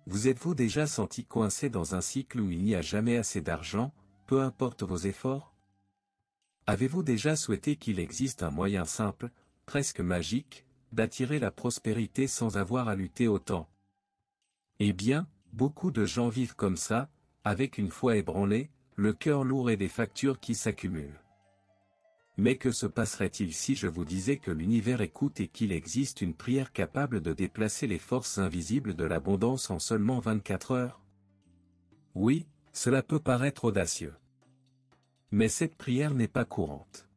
Vous êtes-vous déjà senti coincé dans un cycle où il n'y a jamais assez d'argent, peu importe vos efforts? Avez-vous déjà souhaité qu'il existe un moyen simple, presque magique, d'attirer la prospérité sans avoir à lutter autant? Eh bien, beaucoup de gens vivent comme ça, avec une foi ébranlée, le cœur lourd et des factures qui s'accumulent. Mais que se passerait-il si je vous disais que l'univers écoute et qu'il existe une prière capable de déplacer les forces invisibles de l'abondance en seulement 24 heures? Oui, cela peut paraître audacieux. Mais cette prière n'est pas courante.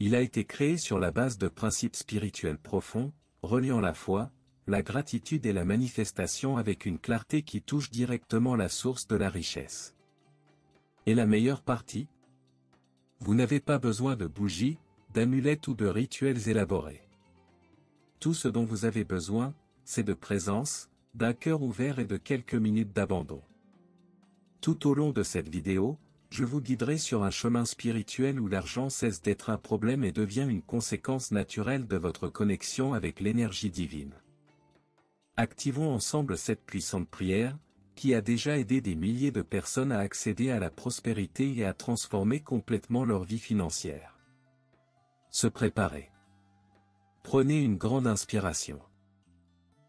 Il a été créé sur la base de principes spirituels profonds, reliant la foi, la gratitude et la manifestation avec une clarté qui touche directement la source de la richesse. Et la meilleure partie? Vous n'avez pas besoin de bougies, d'amulettes ou de rituels élaborés. Tout ce dont vous avez besoin, c'est de présence, d'un cœur ouvert et de quelques minutes d'abandon. Tout au long de cette vidéo, je vous guiderai sur un chemin spirituel où l'argent cesse d'être un problème et devient une conséquence naturelle de votre connexion avec l'énergie divine. Activons ensemble cette puissante prière, qui a déjà aidé des milliers de personnes à accéder à la prospérité et à transformer complètement leur vie financière. Se préparer. Prenez une grande inspiration.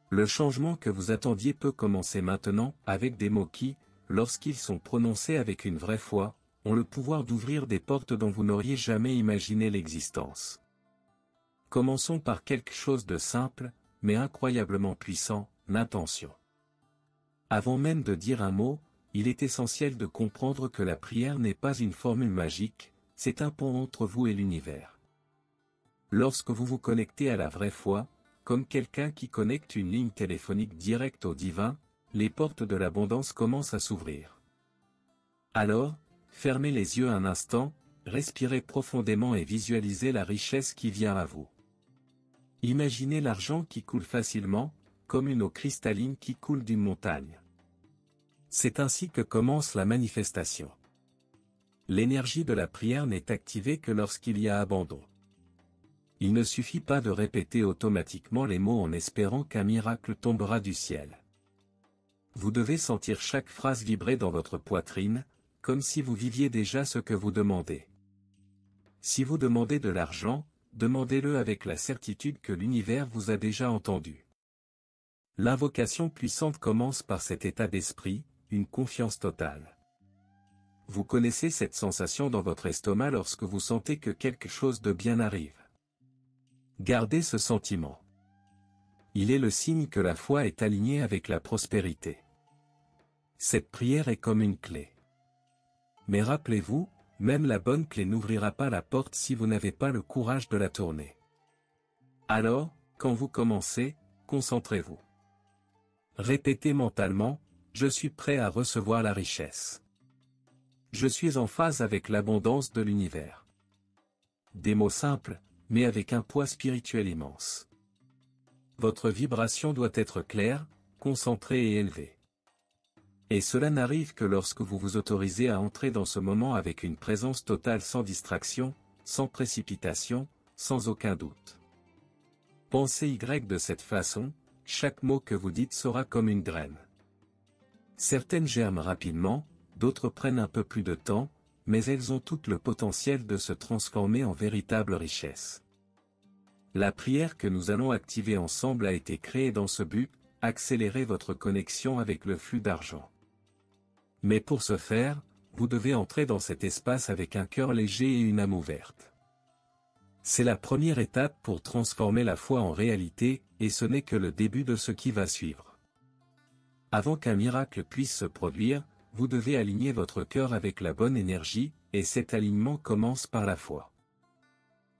Le changement que vous attendiez peut commencer maintenant, avec des mots qui, lorsqu'ils sont prononcés avec une vraie foi, ont le pouvoir d'ouvrir des portes dont vous n'auriez jamais imaginé l'existence. Commençons par quelque chose de simple, mais incroyablement puissant, l'intention. Avant même de dire un mot, il est essentiel de comprendre que la prière n'est pas une formule magique, c'est un pont entre vous et l'univers. Lorsque vous vous connectez à la vraie foi, comme quelqu'un qui connecte une ligne téléphonique directe au divin, les portes de l'abondance commencent à s'ouvrir. Alors, fermez les yeux un instant, respirez profondément et visualisez la richesse qui vient à vous. Imaginez l'argent qui coule facilement, comme une eau cristalline qui coule d'une montagne. C'est ainsi que commence la manifestation. L'énergie de la prière n'est activée que lorsqu'il y a abandon. Il ne suffit pas de répéter automatiquement les mots en espérant qu'un miracle tombera du ciel. Vous devez sentir chaque phrase vibrer dans votre poitrine, comme si vous viviez déjà ce que vous demandez. Si vous demandez de l'argent, demandez-le avec la certitude que l'univers vous a déjà entendu. L'invocation puissante commence par cet état d'esprit, une confiance totale. Vous connaissez cette sensation dans votre estomac lorsque vous sentez que quelque chose de bien arrive. Gardez ce sentiment. Il est le signe que la foi est alignée avec la prospérité. Cette prière est comme une clé. Mais rappelez-vous, même la bonne clé n'ouvrira pas la porte si vous n'avez pas le courage de la tourner. Alors, quand vous commencez, concentrez-vous. Répétez mentalement, je suis prêt à recevoir la richesse. Je suis en phase avec l'abondance de l'univers. Des mots simples, mais avec un poids spirituel immense. Votre vibration doit être claire, concentrée et élevée. Et cela n'arrive que lorsque vous vous autorisez à entrer dans ce moment avec une présence totale sans distraction, sans précipitation, sans aucun doute. Pensez de cette façon, chaque mot que vous dites sera comme une graine. Certaines germent rapidement, d'autres prennent un peu plus de temps, mais elles ont toutes le potentiel de se transformer en véritable richesse. La prière que nous allons activer ensemble a été créée dans ce but, accélérer votre connexion avec le flux d'argent. Mais pour ce faire, vous devez entrer dans cet espace avec un cœur léger et une âme ouverte. C'est la première étape pour transformer la foi en réalité, et ce n'est que le début de ce qui va suivre. Avant qu'un miracle puisse se produire, vous devez aligner votre cœur avec la bonne énergie, et cet alignement commence par la foi.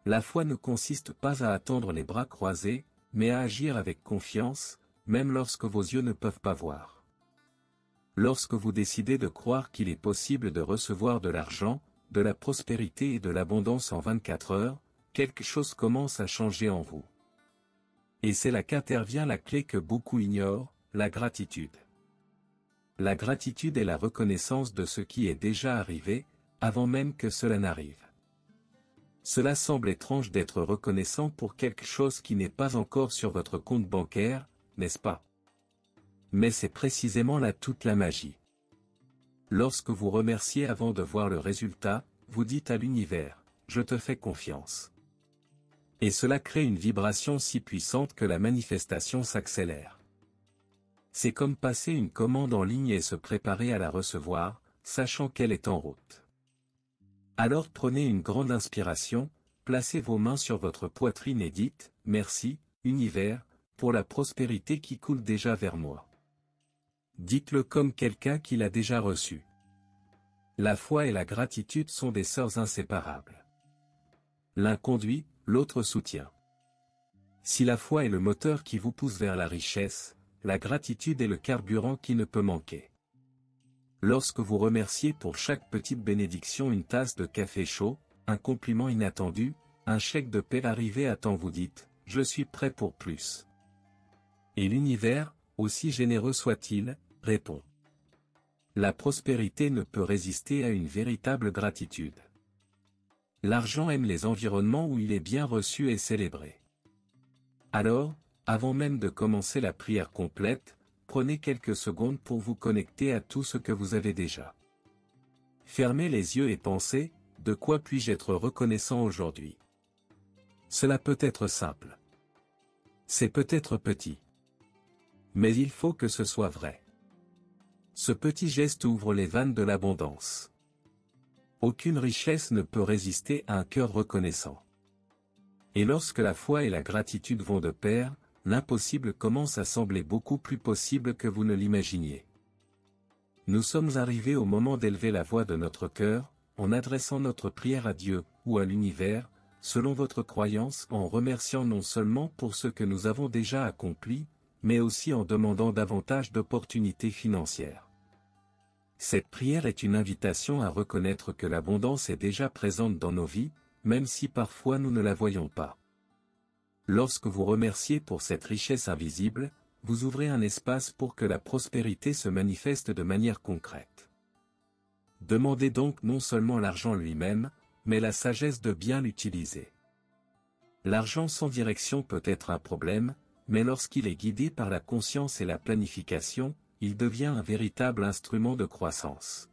La foi ne consiste pas à attendre les bras croisés, mais à agir avec confiance, même lorsque vos yeux ne peuvent pas voir. Lorsque vous décidez de croire qu'il est possible de recevoir de l'argent, de la prospérité et de l'abondance en 24 heures, quelque chose commence à changer en vous. Et c'est là qu'intervient la clé que beaucoup ignorent, la gratitude. La gratitude est la reconnaissance de ce qui est déjà arrivé, avant même que cela n'arrive. Cela semble étrange d'être reconnaissant pour quelque chose qui n'est pas encore sur votre compte bancaire, n'est-ce pas? Mais c'est précisément là toute la magie. Lorsque vous remerciez avant de voir le résultat, vous dites à l'univers, « Je te fais confiance ». Et cela crée une vibration si puissante que la manifestation s'accélère. C'est comme passer une commande en ligne et se préparer à la recevoir, sachant qu'elle est en route. Alors prenez une grande inspiration, placez vos mains sur votre poitrine et dites, « Merci, univers, pour la prospérité qui coule déjà vers moi. » Dites-le comme quelqu'un qui l'a déjà reçu. La foi et la gratitude sont des sœurs inséparables. L'un conduit, l'autre soutient. Si la foi est le moteur qui vous pousse vers la richesse, la gratitude est le carburant qui ne peut manquer. Lorsque vous remerciez pour chaque petite bénédiction une tasse de café chaud, un compliment inattendu, un chèque de paie arrivé à temps, vous dites, « Je suis prêt pour plus. » Et l'univers, aussi généreux soit-il, répond. La prospérité ne peut résister à une véritable gratitude. L'argent aime les environnements où il est bien reçu et célébré. Alors, avant même de commencer la prière complète, prenez quelques secondes pour vous connecter à tout ce que vous avez déjà. Fermez les yeux et pensez, de quoi puis-je être reconnaissant aujourd'hui? Cela peut être simple. C'est peut-être petit. Mais il faut que ce soit vrai. Ce petit geste ouvre les vannes de l'abondance. Aucune richesse ne peut résister à un cœur reconnaissant. Et lorsque la foi et la gratitude vont de pair, l'impossible commence à sembler beaucoup plus possible que vous ne l'imaginiez. Nous sommes arrivés au moment d'élever la voix de notre cœur, en adressant notre prière à Dieu, ou à l'univers, selon votre croyance, en remerciant non seulement pour ce que nous avons déjà accompli, mais aussi en demandant davantage d'opportunités financières. Cette prière est une invitation à reconnaître que l'abondance est déjà présente dans nos vies, même si parfois nous ne la voyons pas. Lorsque vous remerciez pour cette richesse invisible, vous ouvrez un espace pour que la prospérité se manifeste de manière concrète. Demandez donc non seulement l'argent lui-même, mais la sagesse de bien l'utiliser. L'argent sans direction peut être un problème, mais lorsqu'il est guidé par la conscience et la planification, il devient un véritable instrument de croissance.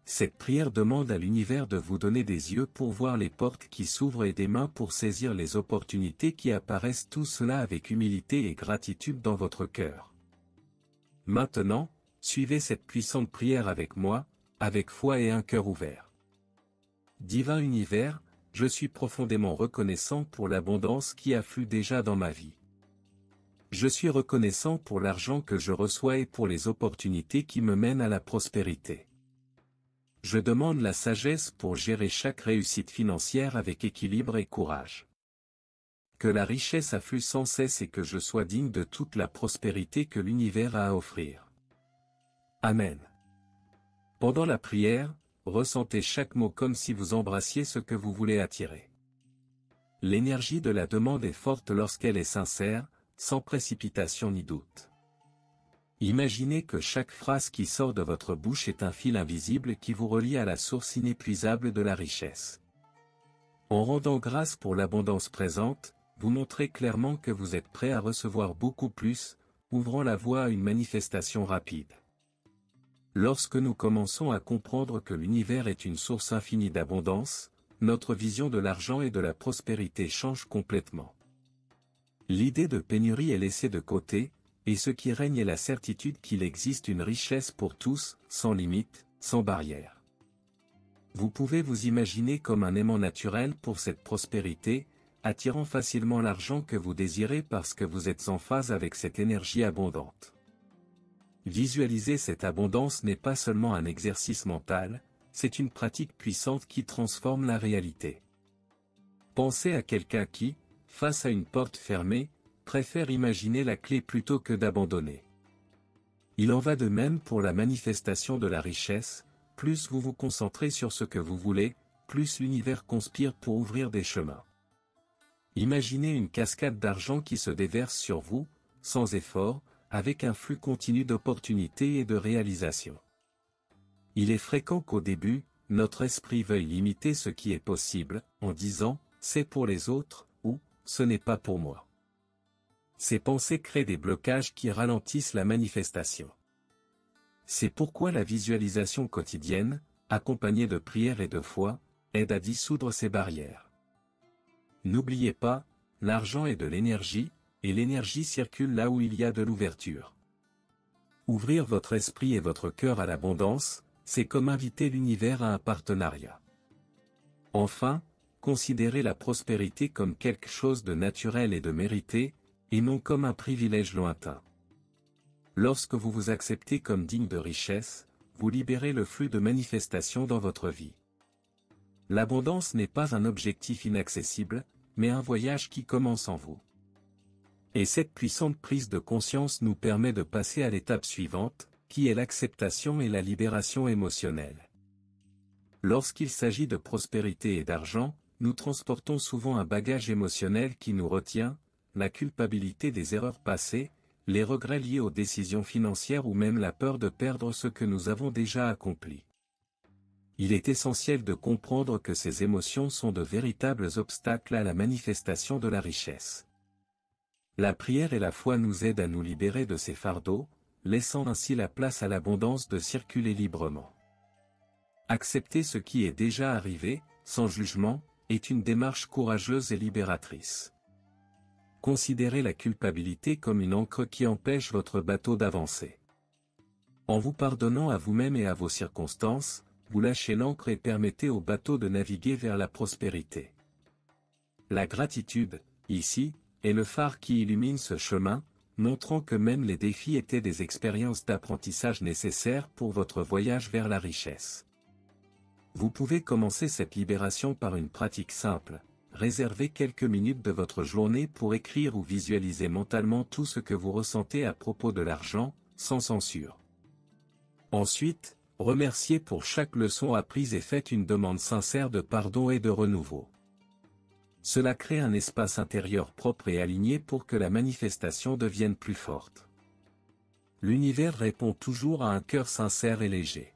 Cette prière demande à l'univers de vous donner des yeux pour voir les portes qui s'ouvrent et des mains pour saisir les opportunités qui apparaissent, tout cela avec humilité et gratitude dans votre cœur. Maintenant, suivez cette puissante prière avec moi, avec foi et un cœur ouvert. Divin univers, je suis profondément reconnaissant pour l'abondance qui afflue déjà dans ma vie. Je suis reconnaissant pour l'argent que je reçois et pour les opportunités qui me mènent à la prospérité. Je demande la sagesse pour gérer chaque réussite financière avec équilibre et courage. Que la richesse afflue sans cesse et que je sois digne de toute la prospérité que l'univers a à offrir. Amen. Pendant la prière, ressentez chaque mot comme si vous embrassiez ce que vous voulez attirer. L'énergie de la demande est forte lorsqu'elle est sincère, sans précipitation ni doute. Imaginez que chaque phrase qui sort de votre bouche est un fil invisible qui vous relie à la source inépuisable de la richesse. En rendant grâce pour l'abondance présente, vous montrez clairement que vous êtes prêt à recevoir beaucoup plus, ouvrant la voie à une manifestation rapide. Lorsque nous commençons à comprendre que l'univers est une source infinie d'abondance, notre vision de l'argent et de la prospérité change complètement. L'idée de pénurie est laissée de côté, et ce qui règne est la certitude qu'il existe une richesse pour tous, sans limite, sans barrière. Vous pouvez vous imaginer comme un aimant naturel pour cette prospérité, attirant facilement l'argent que vous désirez parce que vous êtes en phase avec cette énergie abondante. Visualiser cette abondance n'est pas seulement un exercice mental, c'est une pratique puissante qui transforme la réalité. Pensez à quelqu'un qui, face à une porte fermée, préfère imaginer la clé plutôt que d'abandonner. Il en va de même pour la manifestation de la richesse, plus vous vous concentrez sur ce que vous voulez, plus l'univers conspire pour ouvrir des chemins. Imaginez une cascade d'argent qui se déverse sur vous, sans effort, avec un flux continu d'opportunités et de réalisations. Il est fréquent qu'au début, notre esprit veuille limiter ce qui est possible, en disant « c'est pour les autres » ou « ce n'est pas pour moi ». Ces pensées créent des blocages qui ralentissent la manifestation. C'est pourquoi la visualisation quotidienne, accompagnée de prière et de foi, aide à dissoudre ces barrières. N'oubliez pas, l'argent est de l'énergie, et l'énergie circule là où il y a de l'ouverture. Ouvrir votre esprit et votre cœur à l'abondance, c'est comme inviter l'univers à un partenariat. Enfin, considérez la prospérité comme quelque chose de naturel et de mérité, et non comme un privilège lointain. Lorsque vous vous acceptez comme digne de richesse, vous libérez le flux de manifestations dans votre vie. L'abondance n'est pas un objectif inaccessible, mais un voyage qui commence en vous. Et cette puissante prise de conscience nous permet de passer à l'étape suivante, qui est l'acceptation et la libération émotionnelle. Lorsqu'il s'agit de prospérité et d'argent, nous transportons souvent un bagage émotionnel qui nous retient, la culpabilité des erreurs passées, les regrets liés aux décisions financières ou même la peur de perdre ce que nous avons déjà accompli. Il est essentiel de comprendre que ces émotions sont de véritables obstacles à la manifestation de la richesse. La prière et la foi nous aident à nous libérer de ces fardeaux, laissant ainsi la place à l'abondance de circuler librement. Accepter ce qui est déjà arrivé, sans jugement, est une démarche courageuse et libératrice. Considérez la culpabilité comme une ancre qui empêche votre bateau d'avancer. En vous pardonnant à vous-même et à vos circonstances, vous lâchez l'ancre et permettez au bateau de naviguer vers la prospérité. La gratitude, ici, est le phare qui illumine ce chemin, montrant que même les défis étaient des expériences d'apprentissage nécessaires pour votre voyage vers la richesse. Vous pouvez commencer cette libération par une pratique simple. Réservez quelques minutes de votre journée pour écrire ou visualiser mentalement tout ce que vous ressentez à propos de l'argent, sans censure. Ensuite, remerciez pour chaque leçon apprise et faites une demande sincère de pardon et de renouveau. Cela crée un espace intérieur propre et aligné pour que la manifestation devienne plus forte. L'univers répond toujours à un cœur sincère et léger.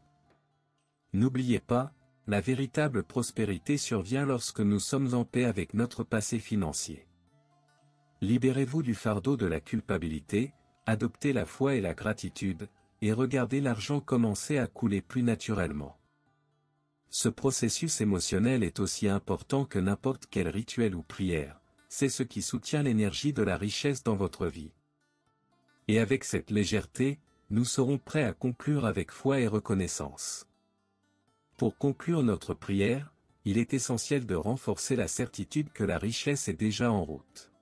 N'oubliez pas, la véritable prospérité survient lorsque nous sommes en paix avec notre passé financier. Libérez-vous du fardeau de la culpabilité, adoptez la foi et la gratitude, et regardez l'argent commencer à couler plus naturellement. Ce processus émotionnel est aussi important que n'importe quel rituel ou prière, c'est ce qui soutient l'énergie de la richesse dans votre vie. Et avec cette légèreté, nous serons prêts à conclure avec foi et reconnaissance. Pour conclure notre prière, il est essentiel de renforcer la certitude que la richesse est déjà en route.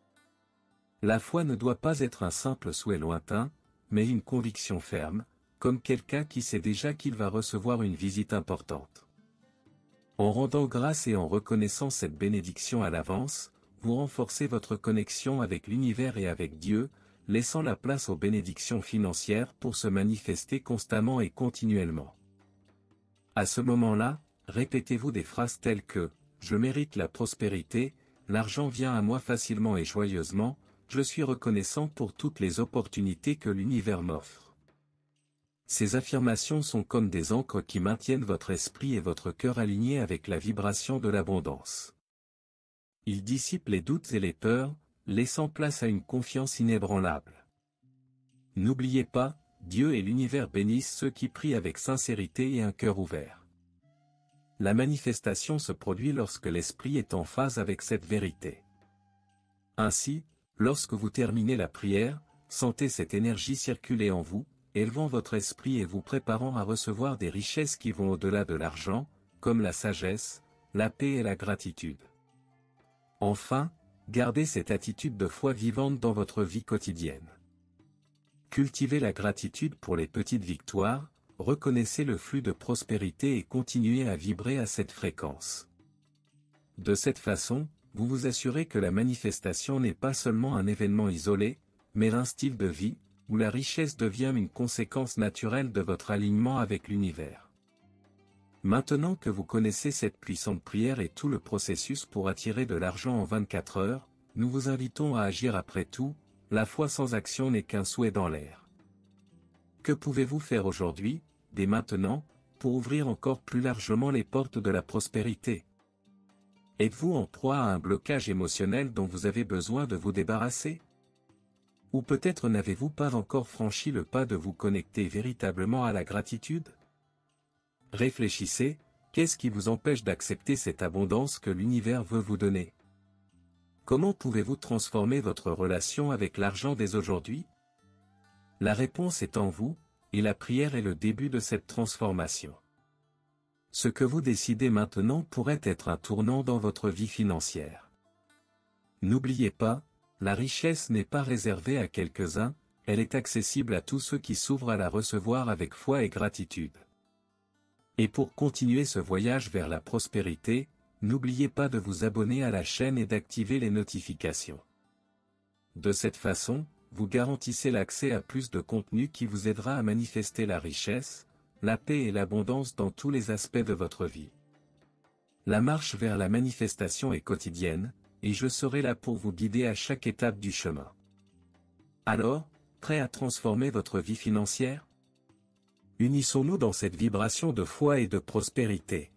La foi ne doit pas être un simple souhait lointain, mais une conviction ferme, comme quelqu'un qui sait déjà qu'il va recevoir une visite importante. En rendant grâce et en reconnaissant cette bénédiction à l'avance, vous renforcez votre connexion avec l'univers et avec Dieu, laissant la place aux bénédictions financières pour se manifester constamment et continuellement. À ce moment-là, répétez-vous des phrases telles que « Je mérite la prospérité, l'argent vient à moi facilement et joyeusement, je suis reconnaissant pour toutes les opportunités que l'univers m'offre. » Ces affirmations sont comme des ancres qui maintiennent votre esprit et votre cœur alignés avec la vibration de l'abondance. Ils dissipent les doutes et les peurs, laissant place à une confiance inébranlable. N'oubliez pas, Dieu et l'univers bénissent ceux qui prient avec sincérité et un cœur ouvert. La manifestation se produit lorsque l'esprit est en phase avec cette vérité. Ainsi, lorsque vous terminez la prière, sentez cette énergie circuler en vous, élevant votre esprit et vous préparant à recevoir des richesses qui vont au-delà de l'argent, comme la sagesse, la paix et la gratitude. Enfin, gardez cette attitude de foi vivante dans votre vie quotidienne. Cultivez la gratitude pour les petites victoires, reconnaissez le flux de prospérité et continuez à vibrer à cette fréquence. De cette façon, vous vous assurez que la manifestation n'est pas seulement un événement isolé, mais un style de vie, où la richesse devient une conséquence naturelle de votre alignement avec l'univers. Maintenant que vous connaissez cette puissante prière et tout le processus pour attirer de l'argent en 24 heures, nous vous invitons à agir après tout, la foi sans action n'est qu'un souhait dans l'air. Que pouvez-vous faire aujourd'hui, dès maintenant, pour ouvrir encore plus largement les portes de la prospérité? Êtes-vous en proie à un blocage émotionnel dont vous avez besoin de vous débarrasser? Ou peut-être n'avez-vous pas encore franchi le pas de vous connecter véritablement à la gratitude? Réfléchissez, qu'est-ce qui vous empêche d'accepter cette abondance que l'univers veut vous donner? Comment pouvez-vous transformer votre relation avec l'argent dès aujourd'hui? La réponse est en vous, et la prière est le début de cette transformation. Ce que vous décidez maintenant pourrait être un tournant dans votre vie financière. N'oubliez pas, la richesse n'est pas réservée à quelques-uns, elle est accessible à tous ceux qui s'ouvrent à la recevoir avec foi et gratitude. Et pour continuer ce voyage vers la prospérité, n'oubliez pas de vous abonner à la chaîne et d'activer les notifications. De cette façon, vous garantissez l'accès à plus de contenu qui vous aidera à manifester la richesse, la paix et l'abondance dans tous les aspects de votre vie. La marche vers la manifestation est quotidienne, et je serai là pour vous guider à chaque étape du chemin. Alors, prêt à transformer votre vie financière? Unissons-nous dans cette vibration de foi et de prospérité.